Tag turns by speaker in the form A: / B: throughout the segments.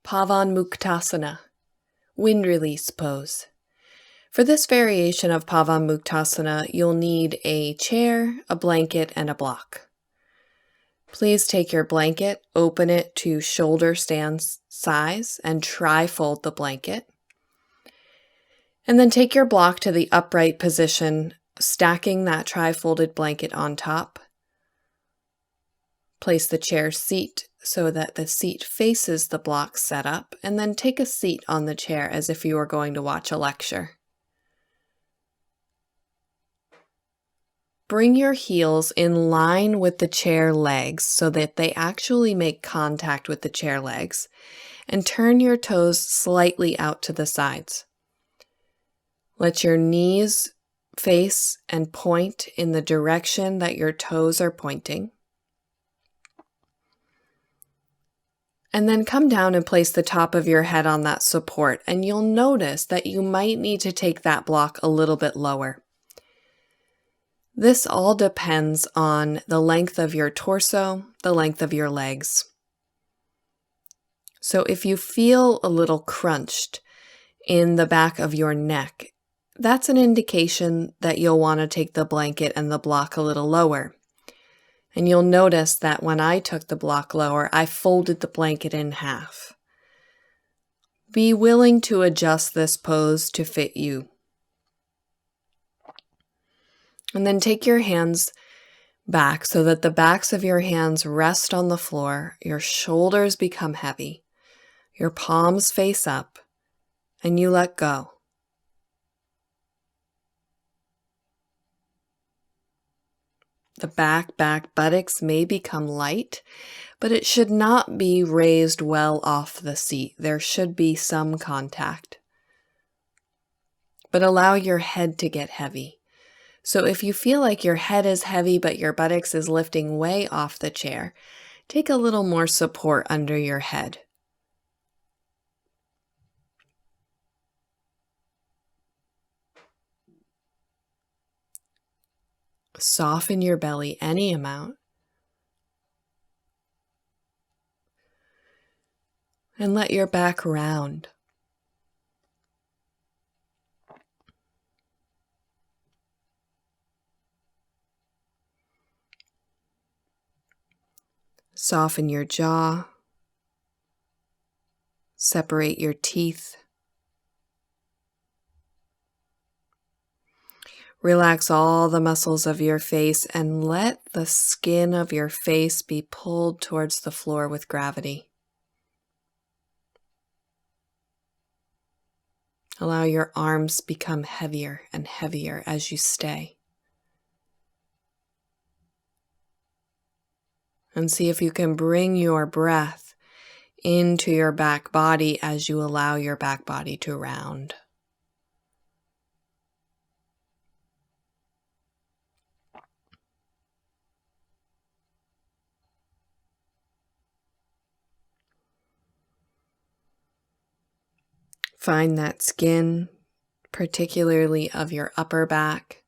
A: Pavanmuktasana, wind release pose. For this variation of Pavanmuktasana, you'll need a chair, a blanket, and a block. Please take your blanket, open it to shoulder stand size, and tri-fold the blanket. And then take your block to the upright position, stacking that tri-folded blanket on top. Place the chair seat so that the seat faces the block setup, and then take a seat on the chair as if you were going to watch a lecture. Bring your heels in line with the chair legs so that they actually make contact with the chair legs, and turn your toes slightly out to the sides. Let your knees face and point in the direction that your toes are pointing. And then come down and place the top of your head on that support, and you'll notice that you might need to take that block a little bit lower. This all depends on the length of your torso, the length of your legs. So if you feel a little crunched in the back of your neck, that's an indication that you'll want to take the blanket and the block a little lower. And you'll notice that when I took the block lower, I folded the blanket in half. Be willing to adjust this pose to fit you. And then take your hands back so that the backs of your hands rest on the floor, your shoulders become heavy, your palms face up, and you let go. The back buttocks may become light, but it should not be raised well off the seat. There should be some contact. But allow your head to get heavy. So if you feel like your head is heavy but your buttocks is lifting way off the chair, take a little more support under your head. Soften your belly any amount. And let your back round. Soften your jaw. Separate your teeth. Relax all the muscles of your face and let the skin of your face be pulled towards the floor with gravity. Allow your arms become heavier and heavier as you stay. And see if you can bring your breath into your back body as you allow your back body to round. Find that skin, particularly of your upper back,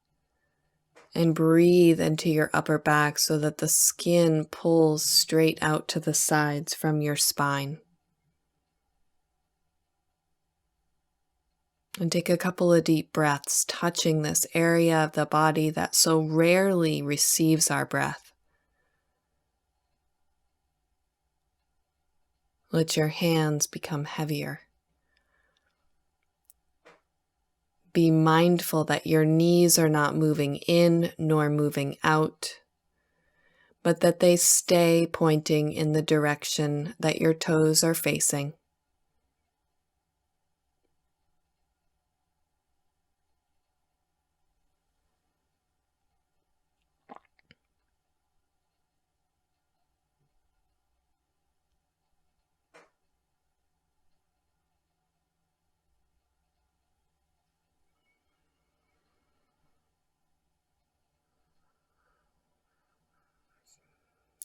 A: and breathe into your upper back so that the skin pulls straight out to the sides from your spine. And take a couple of deep breaths, touching this area of the body that so rarely receives our breath. Let your hands become heavier. Be mindful that your knees are not moving in nor moving out, but that they stay pointing in the direction that your toes are facing.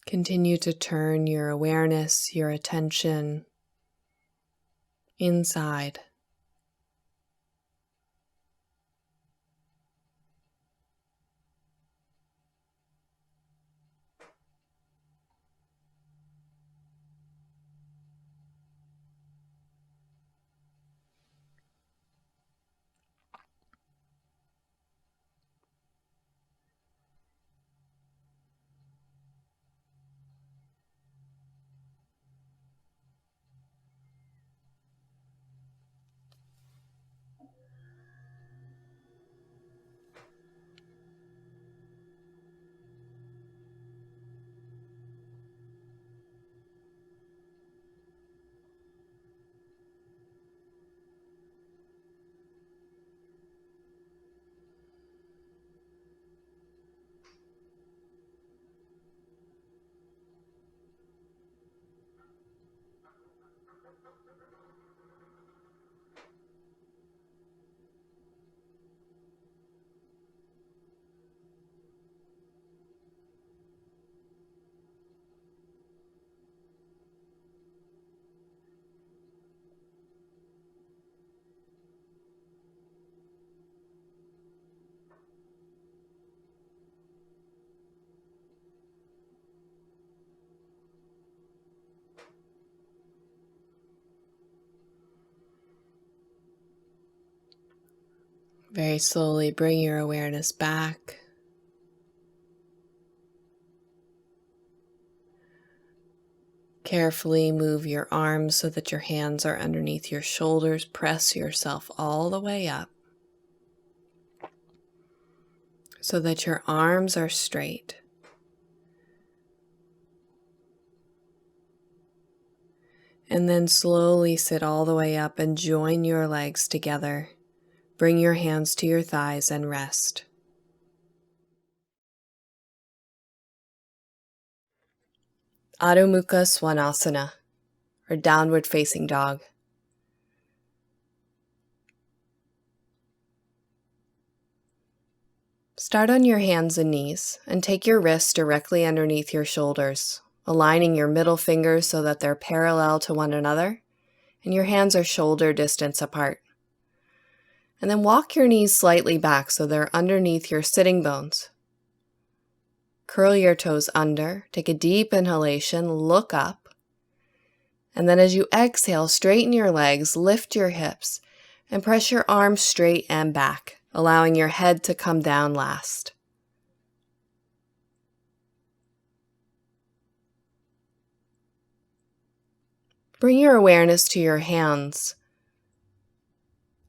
A: Continue to turn your awareness, your attention inside. Very slowly bring your awareness back. Carefully move your arms so that your hands are underneath your shoulders. Press yourself all the way up so that your arms are straight. And then slowly sit all the way up and join your legs together. Bring your hands to your thighs and rest. Adho Mukha Svanasana, or downward facing dog. Start on your hands and knees and take your wrists directly underneath your shoulders, aligning your middle fingers so that they're parallel to one another and your hands are shoulder distance apart. And then walk your knees slightly back so they're underneath your sitting bones. Curl your toes under, take a deep inhalation, look up, and then as you exhale, straighten your legs, lift your hips, and press your arms straight and back, allowing your head to come down last. Bring your awareness to your hands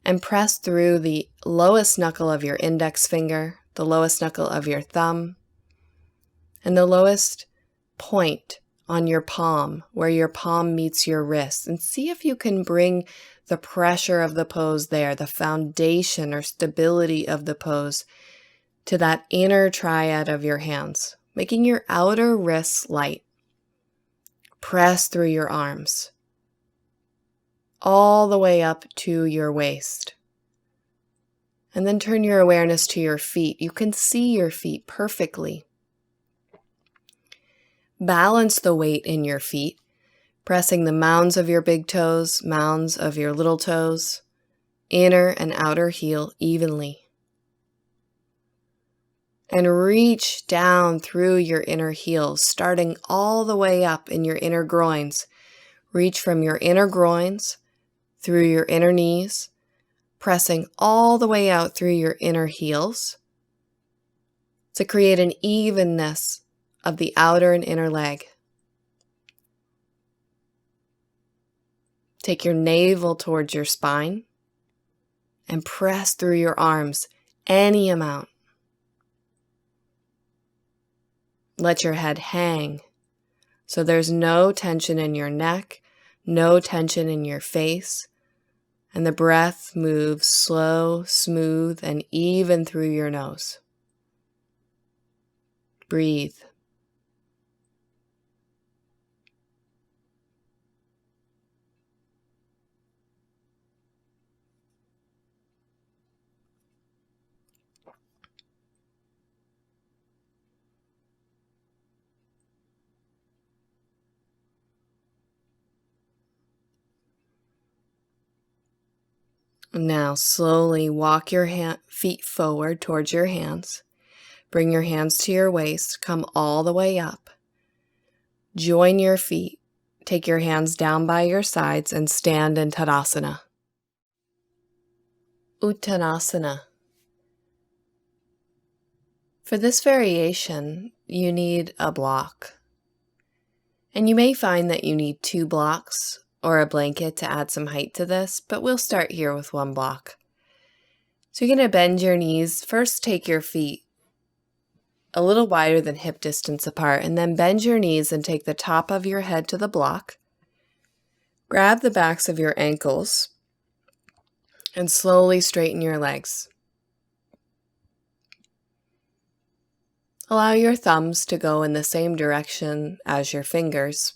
A: and press through the lowest knuckle of your index finger, the lowest knuckle of your thumb, and the lowest point on your palm, where your palm meets your wrist, and see if you can bring the pressure of the pose there, the foundation or stability of the pose, to that inner triad of your hands, making your outer wrists light. Press through your arms, all the way up to your waist. And then turn your awareness to your feet. You can see your feet perfectly. Balance the weight in your feet, pressing the mounds of your big toes, mounds of your little toes, inner and outer heel evenly. And reach down through your inner heels, starting all the way up in your inner groins. Reach from your inner groins through your inner knees, pressing all the way out through your inner heels to create an evenness of the outer and inner leg. Take your navel towards your spine and press through your arms any amount. Let your head hang so there's no tension in your neck, no tension in your face, and the breath moves slow, smooth, and even through your nose. Breathe. Now slowly walk your feet forward towards your hands. Bring your hands to your waist, come all the way up. Join your feet. Take your hands down by your sides and stand in Tadasana. Uttanasana. For this variation, you need a block. And you may find that you need 2 blocks or a blanket to add some height to this, but we'll start here with 1 block. So you're going to bend your knees. First, take your feet a little wider than hip distance apart, and then bend your knees and take the top of your head to the block. Grab the backs of your ankles and slowly straighten your legs. Allow your thumbs to go in the same direction as your fingers,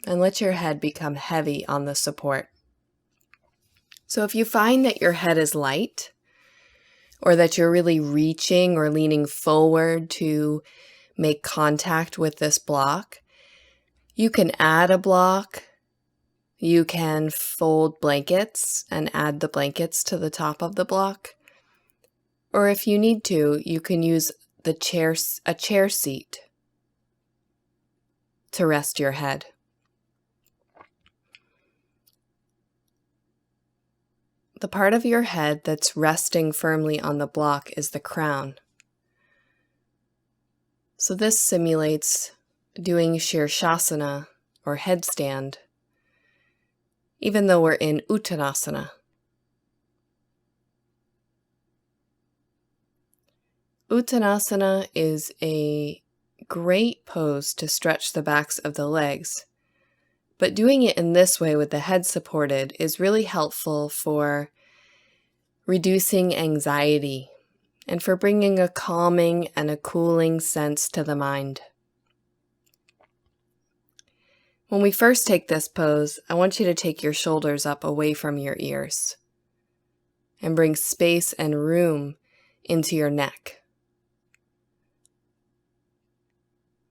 A: and let your head become heavy on the support. So if you find that your head is light, or that you're really reaching or leaning forward to make contact with this block, you can add a block. You can fold blankets and add the blankets to the top of the block. Or if you need to, you can use a chair seat to rest your head. The part of your head that's resting firmly on the block is the crown. So this simulates doing Shirshasana or headstand, even though we're in Uttanasana. Uttanasana is a great pose to stretch the backs of the legs, but doing it in this way with the head supported is really helpful for reducing anxiety and for bringing a calming and a cooling sense to the mind. When we first take this pose, I want you to take your shoulders up away from your ears and bring space and room into your neck.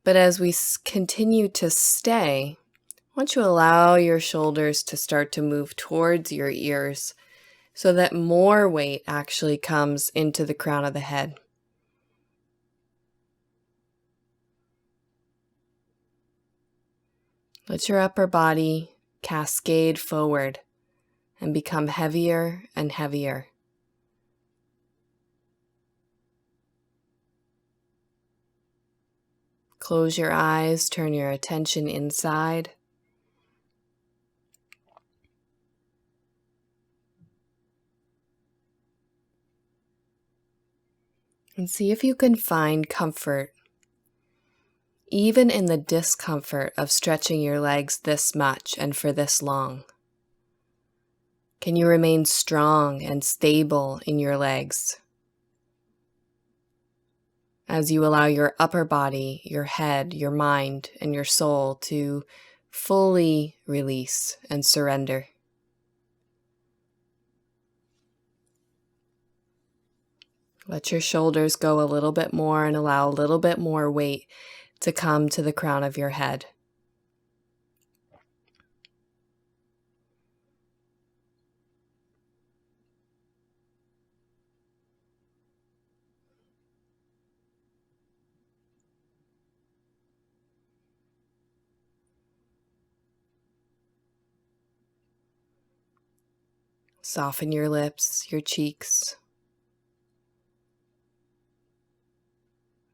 A: But as we continue to stay, I want you to allow your shoulders to start to move towards your ears so that more weight actually comes into the crown of the head. Let your upper body cascade forward and become heavier and heavier. Close your eyes, turn your attention inside. And see if you can find comfort, even in the discomfort of stretching your legs this much and for this long. Can you remain strong and stable in your legs as you allow your upper body, your head, your mind, and your soul to fully release and surrender? Let your shoulders go a little bit more and allow a little bit more weight to come to the crown of your head. Soften your lips, your cheeks.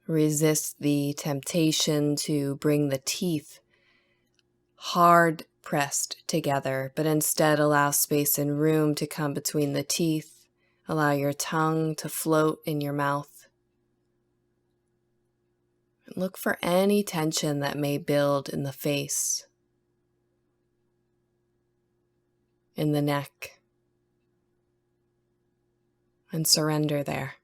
A: Resist the temptation to bring the teeth hard pressed together, but instead allow space and room to come between the teeth. Allow your tongue to float in your mouth. Look for any tension that may build in the face, in the neck, and surrender there.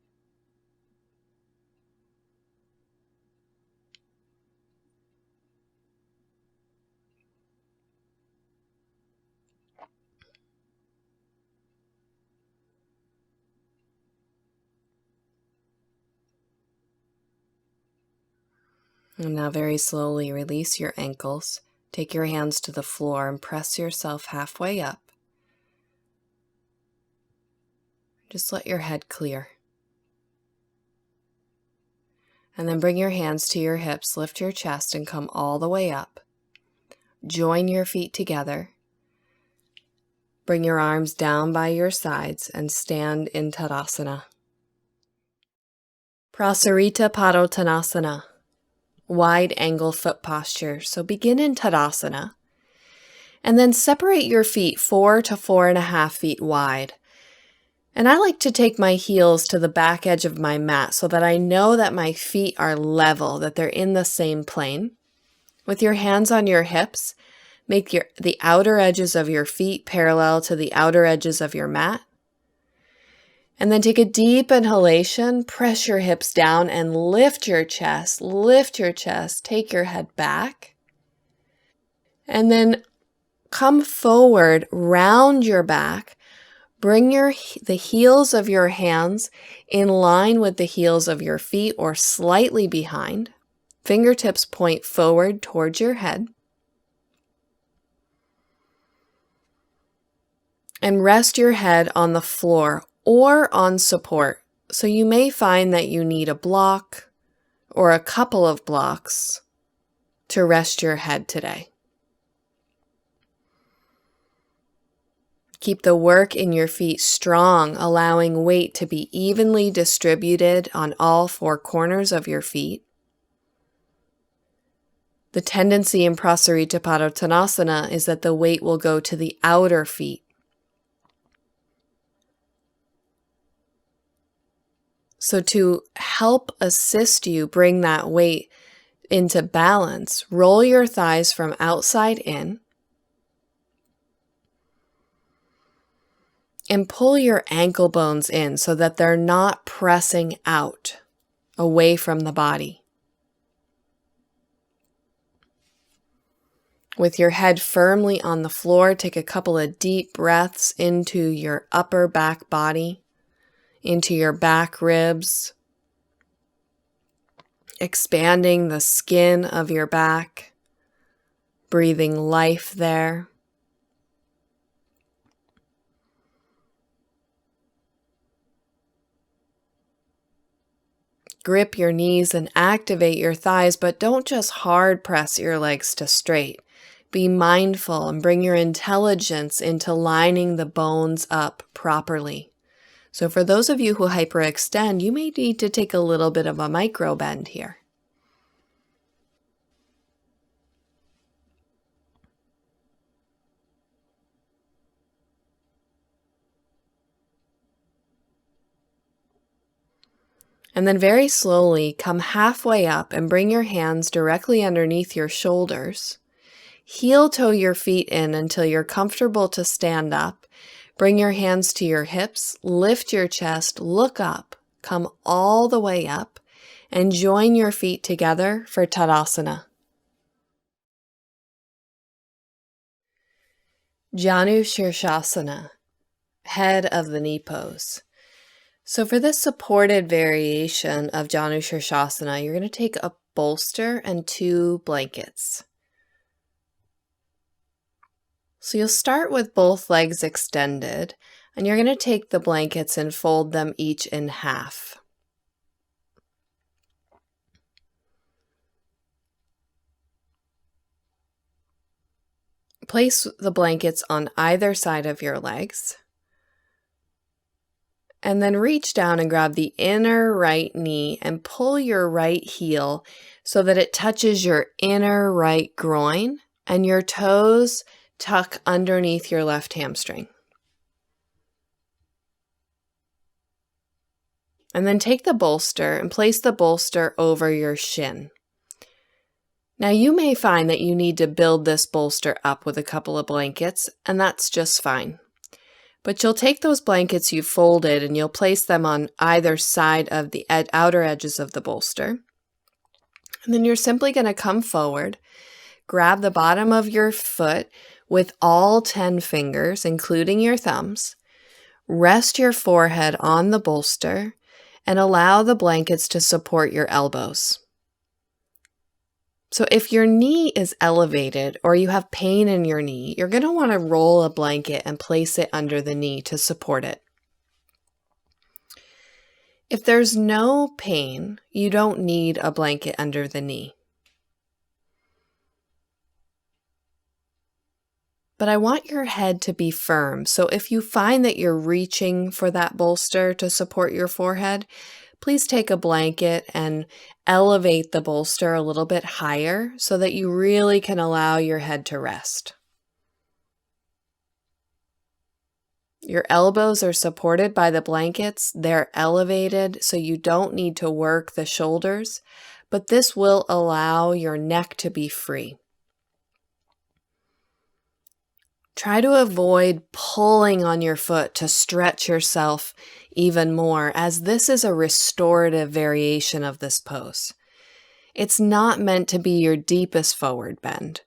A: And now very slowly release your ankles. Take your hands to the floor and press yourself halfway up. Just let your head clear. And then bring your hands to your hips, lift your chest and come all the way up. Join your feet together. Bring your arms down by your sides and stand in Tadasana. Prasarita Padottanasana. Wide angle foot posture. So begin in Tadasana and then separate your feet 4 to 4.5 feet wide. And I like to take my heels to the back edge of my mat so that I know that my feet are level, that they're in the same plane. With your hands on your hips, make the outer edges of your feet parallel to the outer edges of your mat. And then take a deep inhalation, press your hips down and lift your chest, take your head back. And then come forward, round your back, bring the heels of your hands in line with the heels of your feet or slightly behind. Fingertips point forward towards your head. And rest your head on the floor or on support. So you may find that you need a block or a couple of blocks to rest your head today. Keep the work in your feet strong, allowing weight to be evenly distributed on all four corners of your feet. The tendency in Prasarita Padottanasana is that the weight will go to the outer feet. So to help assist you bring that weight into balance, roll your thighs from outside in and pull your ankle bones in so that they're not pressing out away from the body. With your head firmly on the floor, take a couple of deep breaths into your upper back body, into your back ribs, expanding the skin of your back, breathing life there. Grip your knees and activate your thighs, but don't just hard press your legs to straight. Be mindful and bring your intelligence into lining the bones up properly. So for those of you who hyperextend, you may need to take a little bit of a micro bend here. And then very slowly come halfway up and bring your hands directly underneath your shoulders. Heel toe your feet in until you're comfortable to stand up. Bring your hands to your hips, lift your chest, look up, come all the way up, and join your feet together for Tadasana. Janu Shirshasana, head of the knee pose. So for this supported variation of Janu Shirshasana, you're going to take a bolster and 2 blankets. So you'll start with both legs extended, and you're going to take the blankets and fold them each in half. Place the blankets on either side of your legs, and then reach down and grab the inner right knee and pull your right heel so that it touches your inner right groin, and your toes tuck underneath your left hamstring. And then take the bolster and place the bolster over your shin. Now you may find that you need to build this bolster up with a couple of blankets, and that's just fine. But you'll take those blankets you've folded and you'll place them on either side of the outer edges of the bolster. And then you're simply going to come forward, grab the bottom of your foot with all 10 fingers, including your thumbs. Rest your forehead on the bolster and allow the blankets to support your elbows. So if your knee is elevated or you have pain in your knee, you're going to want to roll a blanket and place it under the knee to support it. If there's no pain, you don't need a blanket under the knee. But I want your head to be firm. So if you find that you're reaching for that bolster to support your forehead, please take a blanket and elevate the bolster a little bit higher so that you really can allow your head to rest. Your elbows are supported by the blankets. They're elevated, so you don't need to work the shoulders, but this will allow your neck to be free. Try to avoid pulling on your foot to stretch yourself even more, as this is a restorative variation of this pose. It's not meant to be your deepest forward bend,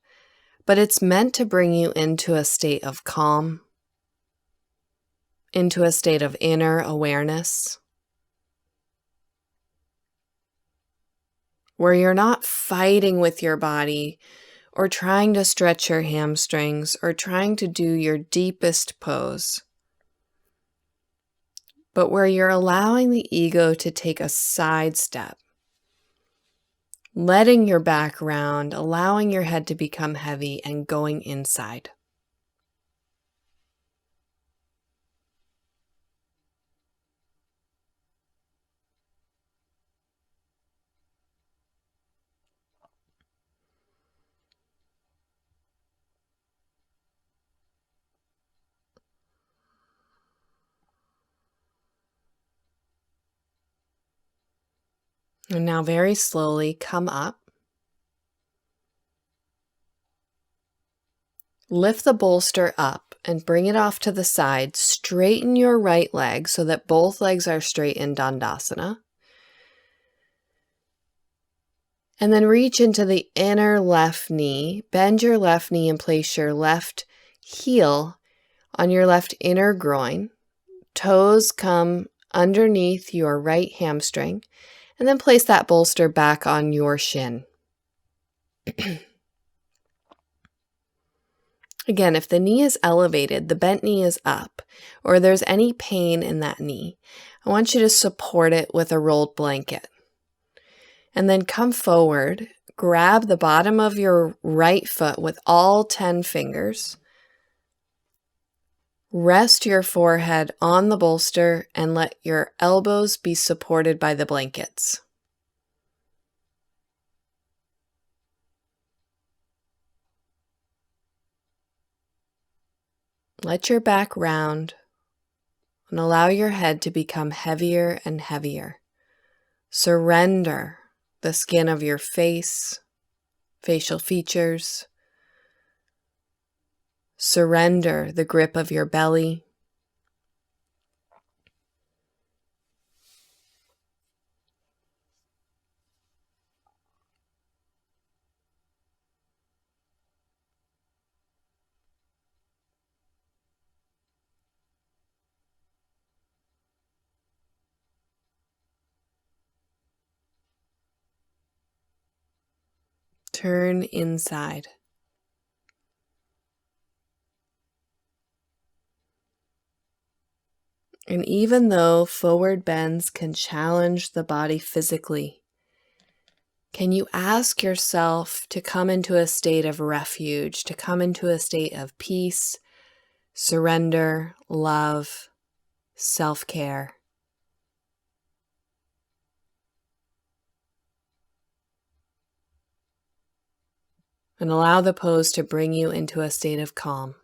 A: but it's meant to bring you into a state of calm, into a state of inner awareness, where you're not fighting with your body or trying to stretch your hamstrings or trying to do your deepest pose, but where you're allowing the ego to take a side step, letting your back round, allowing your head to become heavy and going inside. And now very slowly come up. Lift the bolster up and bring it off to the side. Straighten your right leg so that both legs are straight in Dandasana. And then reach into the inner left knee. Bend your left knee and place your left heel on your left inner groin. Toes come underneath your right hamstring. And then place that bolster back on your shin. Again, if the knee is elevated, the bent knee is up, or there's any pain in that knee, I want you to support it with a rolled blanket. And then come forward, grab the bottom of your right foot with all 10 fingers. Rest your forehead on the bolster and let your elbows be supported by the blankets. Let your back round and allow your head to become heavier and heavier. Surrender the skin of your face, facial features. Surrender the grip of your belly. Turn inside. And even though forward bends can challenge the body physically, can you ask yourself to come into a state of refuge, to come into a state of peace, surrender, love, self-care? And allow the pose to bring you into a state of calm.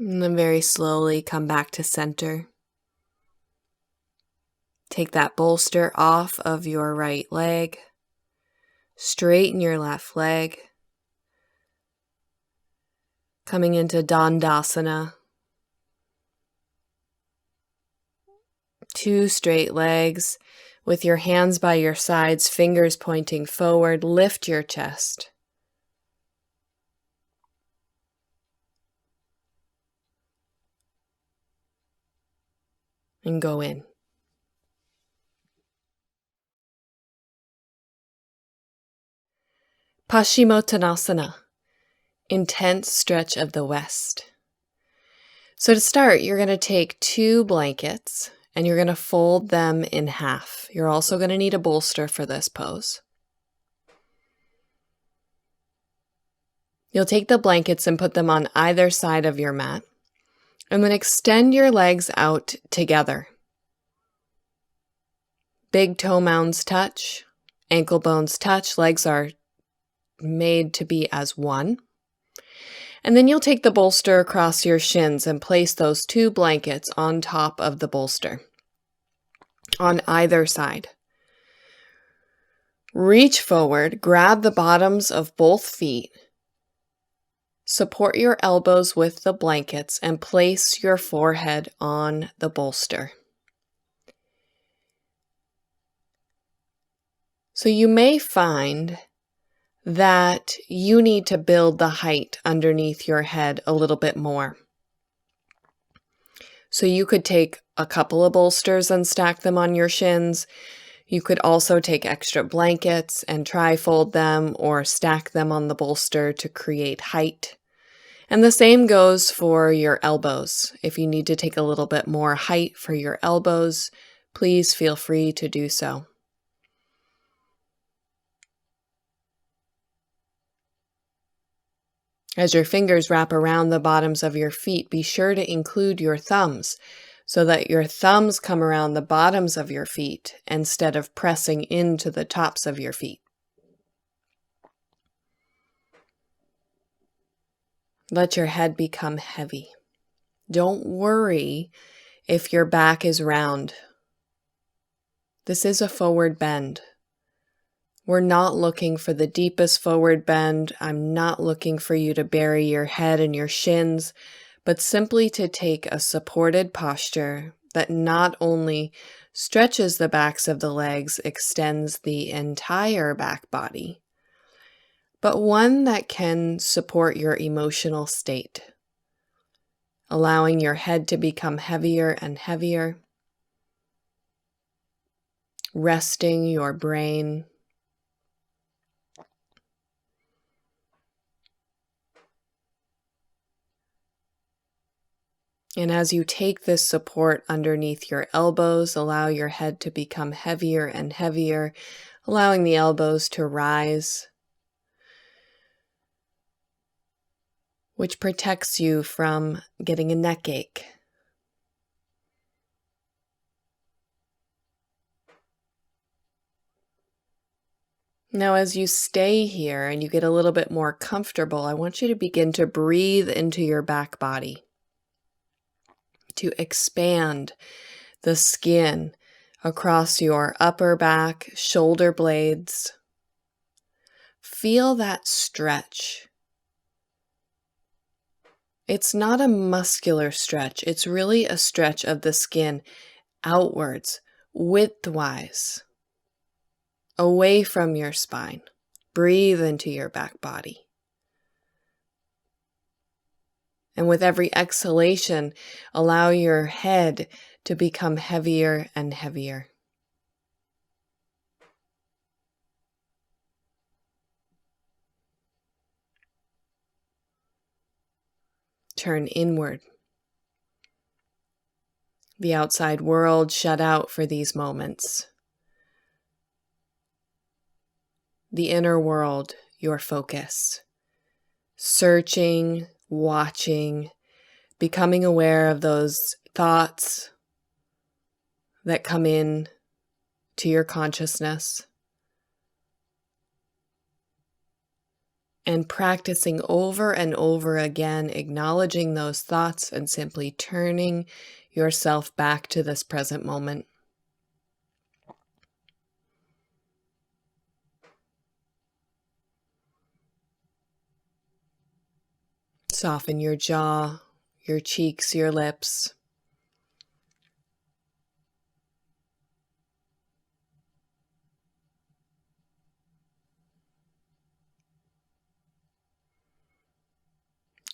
A: And then very slowly come back to center. Take that bolster off of your right leg. Straighten your left leg. Coming into Dandasana. 2 straight legs with your hands by your sides, fingers pointing forward. Lift your chest. And go in. Paschimottanasana, intense stretch of the west. So to start, you're going to take 2 blankets and you're going to fold them in half. You're also going to need a bolster for this pose. You'll take the blankets and put them on either side of your mat. And then extend your legs out together. Big toe mounds touch, ankle bones touch, legs are made to be as one. And then you'll take the bolster across your shins and place those 2 blankets on top of the bolster on either side. Reach forward, grab the bottoms of both feet. Support your elbows with the blankets and place your forehead on the bolster. So you may find that you need to build the height underneath your head a little bit more. So you could take a couple of bolsters and stack them on your shins. You could also take extra blankets and tri-fold them or stack them on the bolster to create height. And the same goes for your elbows. If you need to take a little bit more height for your elbows, please feel free to do so. As your fingers wrap around the bottoms of your feet, be sure to include your thumbs so that your thumbs come around the bottoms of your feet instead of pressing into the tops of your feet. Let your head become heavy. Don't worry if your back is round. This is a forward bend. We're not looking for the deepest forward bend. I'm not looking for you to bury your head in your shins, but simply to take a supported posture that not only stretches the backs of the legs, extends the entire back body, but one that can support your emotional state, allowing your head to become heavier and heavier, resting your brain. And as you take this support underneath your elbows, allow your head to become heavier and heavier, allowing the elbows to rise, which protects you from getting a neck ache. Now, as you stay here and you get a little bit more comfortable, I want you to begin to breathe into your back body, to expand the skin across your upper back, shoulder blades. Feel that stretch. It's not a muscular stretch. It's really a stretch of the skin outwards, widthwise, away from your spine. Breathe into your back body. And with every exhalation, allow your head to become heavier and heavier. Turn inward. The outside world shut out for these moments. The inner world, your focus. Searching, watching, becoming aware of those thoughts that come in to your consciousness. And practicing over and over again, acknowledging those thoughts and simply turning yourself back to this present moment. Soften your jaw, your cheeks, your lips.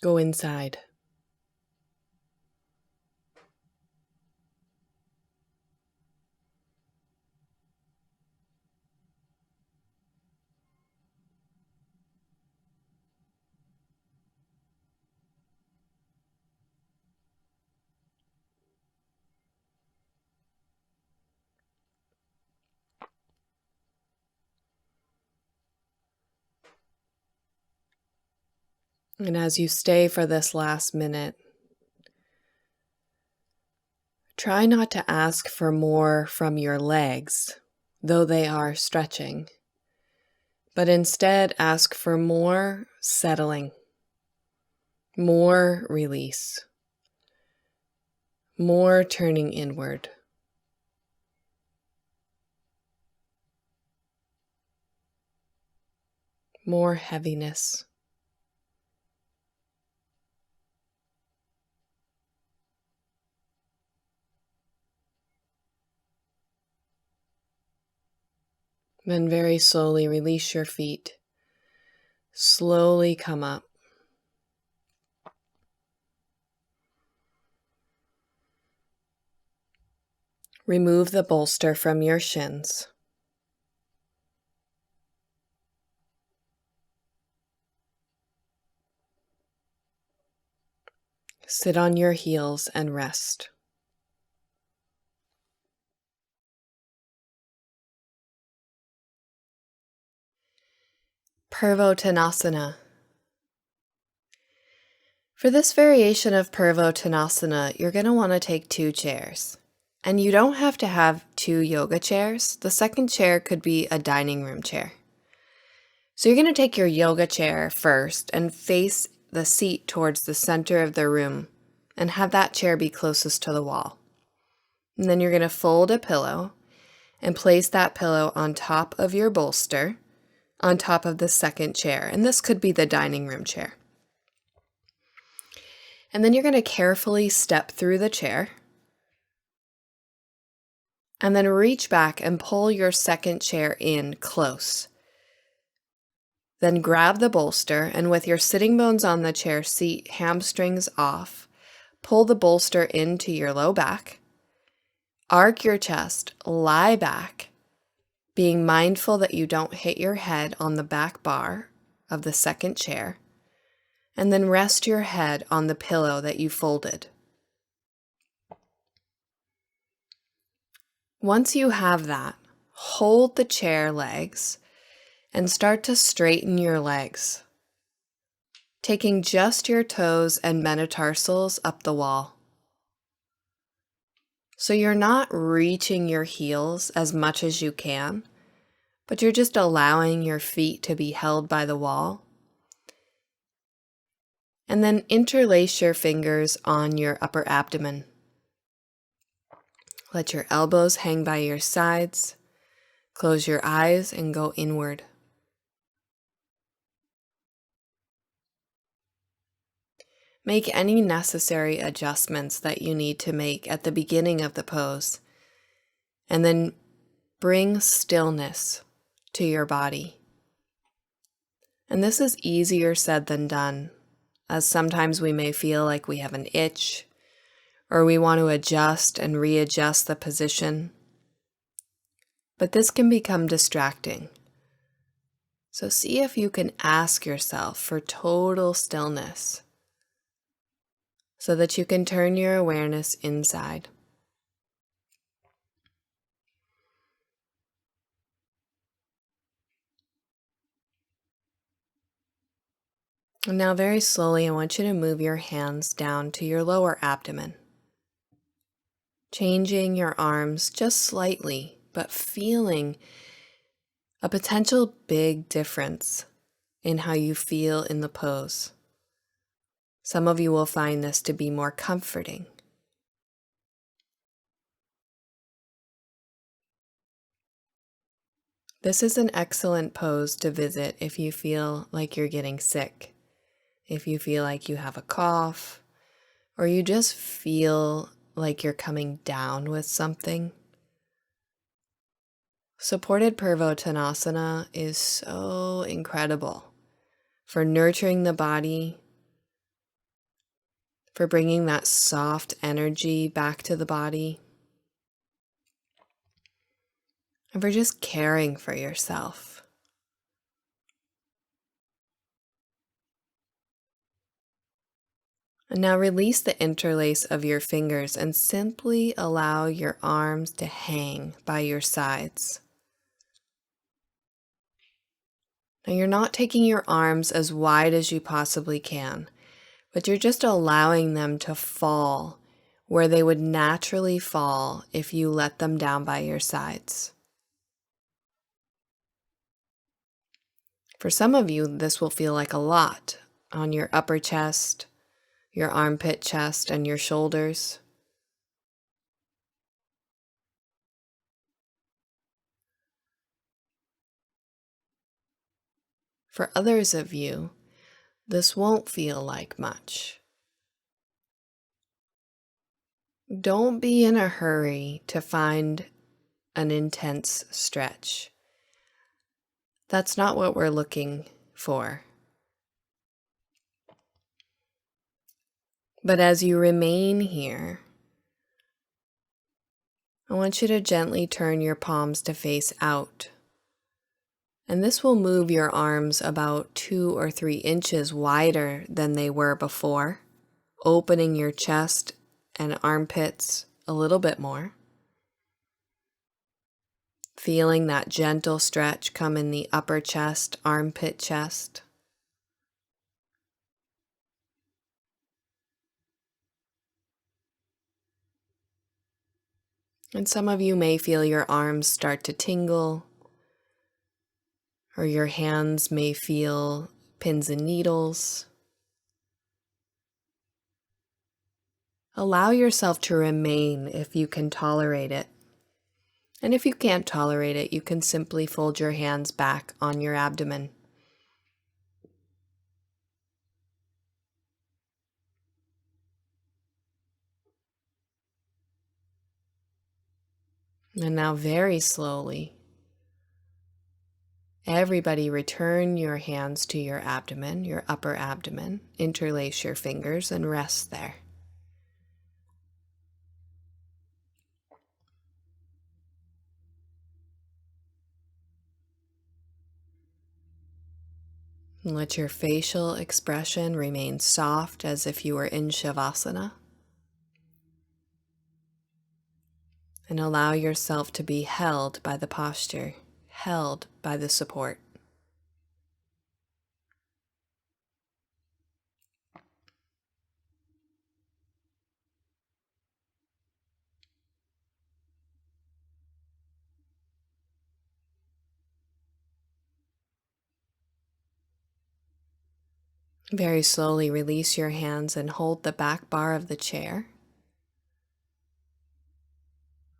A: Go inside. And as you stay for this last minute, try not to ask for more from your legs, though they are stretching, but instead ask for more settling, more release, more turning inward. More heaviness. Then very slowly release your feet. Slowly come up. Remove the bolster from your shins. Sit on your heels and rest. Purvottanasana. For this variation of Purvottanasana, you're going to want to take 2 chairs. And you don't have to have 2 yoga chairs. The second chair could be a dining room chair. So you're going to take your yoga chair first and face the seat towards the center of the room and have that chair be closest to the wall. And then you're going to fold a pillow and place that pillow on top of your bolster, on top of the second chair. And this could be the dining room chair. And then you're going to carefully step through the chair and then reach back and pull your second chair in close. Then grab the bolster and with your sitting bones on the chair seat, hamstrings off, pull the bolster into your low back, arc your chest, lie back, being mindful that you don't hit your head on the back bar of the second chair, and then rest your head on the pillow that you folded. Once you have that, hold the chair legs and start to straighten your legs, taking just your toes and metatarsals up the wall. So you're not reaching your heels as much as you can, but you're just allowing your feet to be held by the wall. And then interlace your fingers on your upper abdomen. Let your elbows hang by your sides. Close your eyes and go inward. Make any necessary adjustments that you need to make at the beginning of the pose, and then bring stillness to your body. And this is easier said than done, as sometimes we may feel like we have an itch, or we want to adjust and readjust the position. But this can become distracting. So see if you can ask yourself for total stillness, so that you can turn your awareness inside. And now very slowly, I want you to move your hands down to your lower abdomen, changing your arms just slightly, but feeling a potential big difference in how you feel in the pose. Some of you will find this to be more comforting. This is an excellent pose to visit if you feel like you're getting sick, if you feel like you have a cough, or you just feel like you're coming down with something. Supported Purvottanasana is so incredible for nurturing the body, for bringing that soft energy back to the body, and for just caring for yourself. And now release the interlace of your fingers and simply allow your arms to hang by your sides. Now you're not taking your arms as wide as you possibly can, but you're just allowing them to fall where they would naturally fall if you let them down by your sides. For some of you, this will feel like a lot on your upper chest, your armpit chest, and your shoulders. For others of you, this won't feel like much. Don't be in a hurry to find an intense stretch. That's not what we're looking for. But as you remain here, I want you to gently turn your palms to face out. And this will move your arms about 2 or 3 inches wider than they were before, opening your chest and armpits a little bit more. feeling that gentle stretch come in the upper chest, armpit chest. And some of you may feel your arms start to tingle, or your hands may feel pins and needles. Allow yourself to remain if you can tolerate it. And if you can't tolerate it, you can simply fold your hands back on your abdomen. And now very slowly, everybody return your hands to your abdomen, your upper abdomen. Interlace your fingers and rest there. And let your facial expression remain soft as if you were in Shavasana. And allow yourself to be held by the posture, held by the support. Very slowly release your hands and hold the back bar of the chair.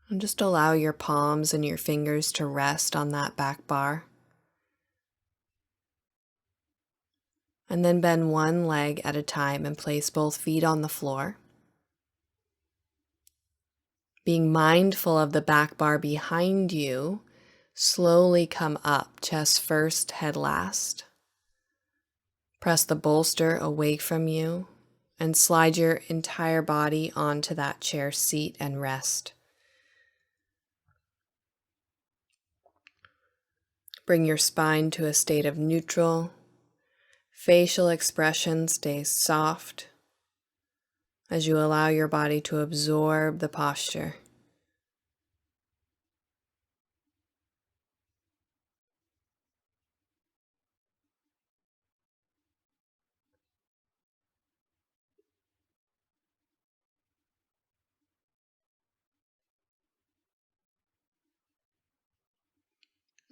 A: And just allow your palms and your fingers to rest on that back bar. And then bend one leg at a time and place both feet on the floor. Being mindful of the back bar behind you, slowly come up, chest first, head last. Press the bolster away from you and slide your entire body onto that chair seat and rest. Bring your spine to a state of neutral. Facial expression stays soft as you allow your body to absorb the posture.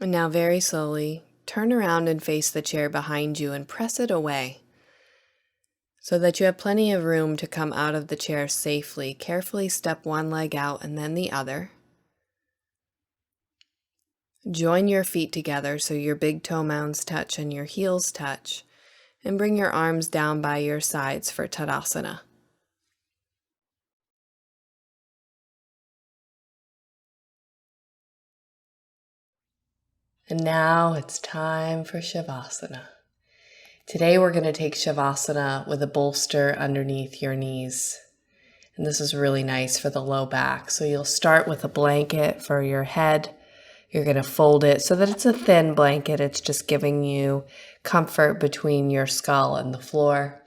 A: And now very slowly, turn around and face the chair behind you and press it away so that you have plenty of room to come out of the chair safely. Carefully step one leg out and then the other. Join your feet together so your big toe mounds touch and your heels touch, and bring your arms down by your sides for Tadasana. And now it's time for Shavasana. Today we're going to take Shavasana with a bolster underneath your knees. And this is really nice for the low back. So you'll start with a blanket for your head. You're going to fold it so that it's a thin blanket. It's just giving you comfort between your skull and the floor.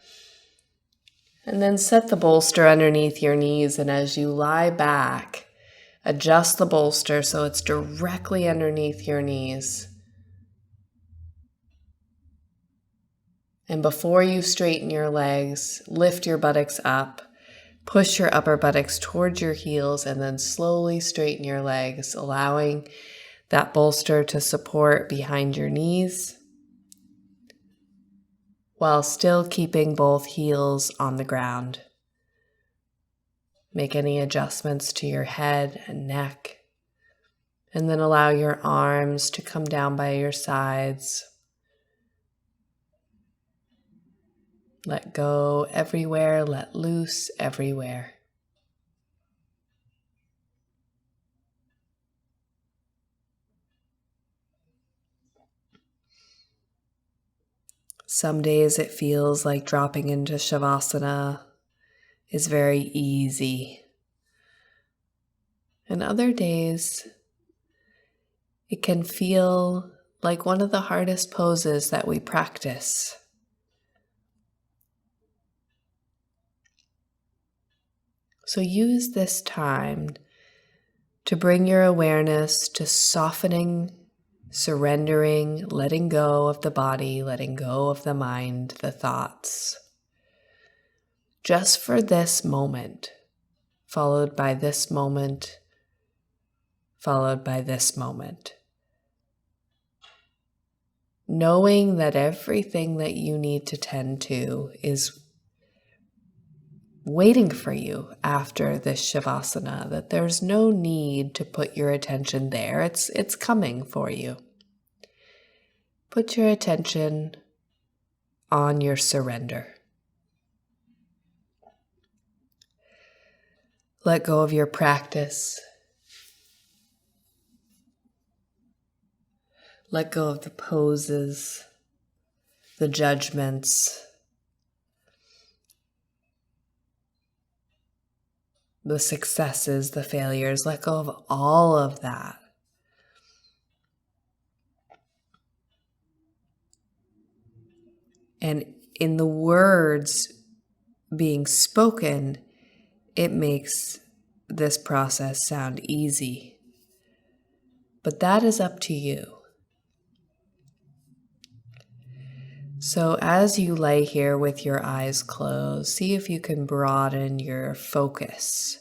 A: And then set the bolster underneath your knees. And as you lie back, adjust the bolster so it's directly underneath your knees. And before you straighten your legs, lift your buttocks up, push your upper buttocks towards your heels, and then slowly straighten your legs, allowing that bolster to support behind your knees, while still keeping both heels on the ground. Make any adjustments to your head and neck, and then allow your arms to come down by your sides. Let go everywhere, let loose everywhere. Some days it feels like dropping into Shavasana is very easy. And other days it can feel like one of the hardest poses that we practice. So use this time to bring your awareness to softening, surrendering, letting go of the body, letting go of the mind, the thoughts. Just for this moment, followed by this moment, followed by this moment. Knowing that everything that you need to tend to is waiting for you after this Shavasana, that there's no need to put your attention there. It's coming for you. Put your attention on your surrender. Let go of your practice. Let go of the poses, the judgments, the successes, the failures. Let go of all of that. And in the words being spoken, it makes this process sound easy. But that is up to you. So as you lay here with your eyes closed, see if you can broaden your focus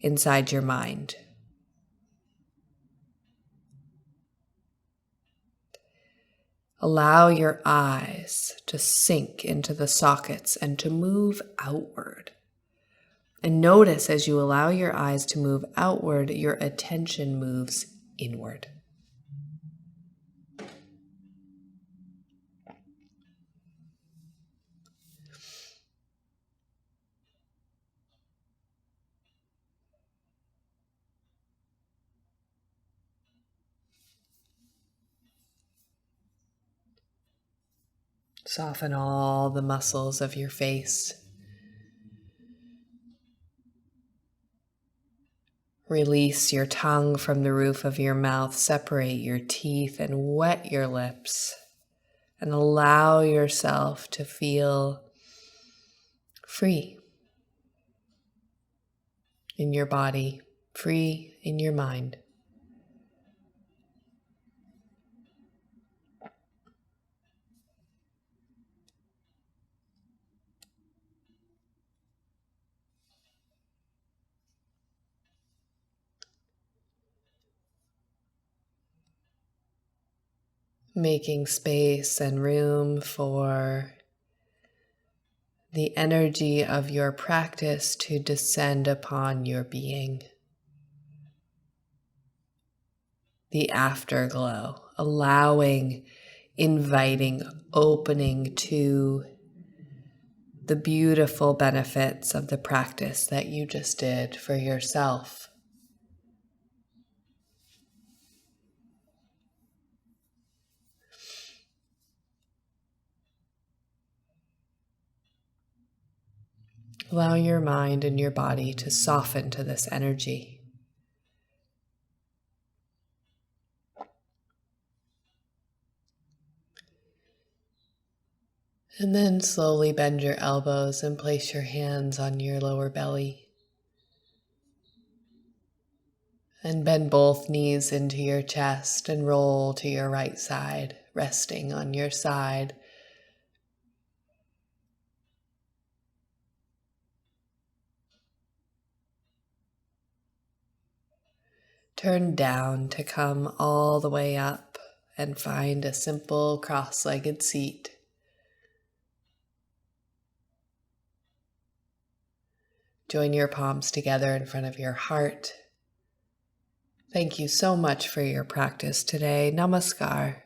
A: inside your mind. Allow your eyes to sink into the sockets and to move outward. And notice as you allow your eyes to move outward, your attention moves inward. Soften all the muscles of your face. Release your tongue from the roof of your mouth, separate your teeth and wet your lips, and allow yourself to feel free in your body, free in your mind. Making space and room for the energy of your practice to descend upon your being. The afterglow, allowing, inviting, opening to the beautiful benefits of the practice that you just did for yourself. Allow your mind and your body to soften to this energy. And then slowly bend your elbows and place your hands on your lower belly. And bend both knees into your chest and roll to your right side, resting on your side. Turn down to come all the way up and find a simple cross-legged seat. Join your palms together in front of your heart. Thank you so much for your practice today. Namaskar.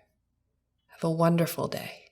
A: Have a wonderful day.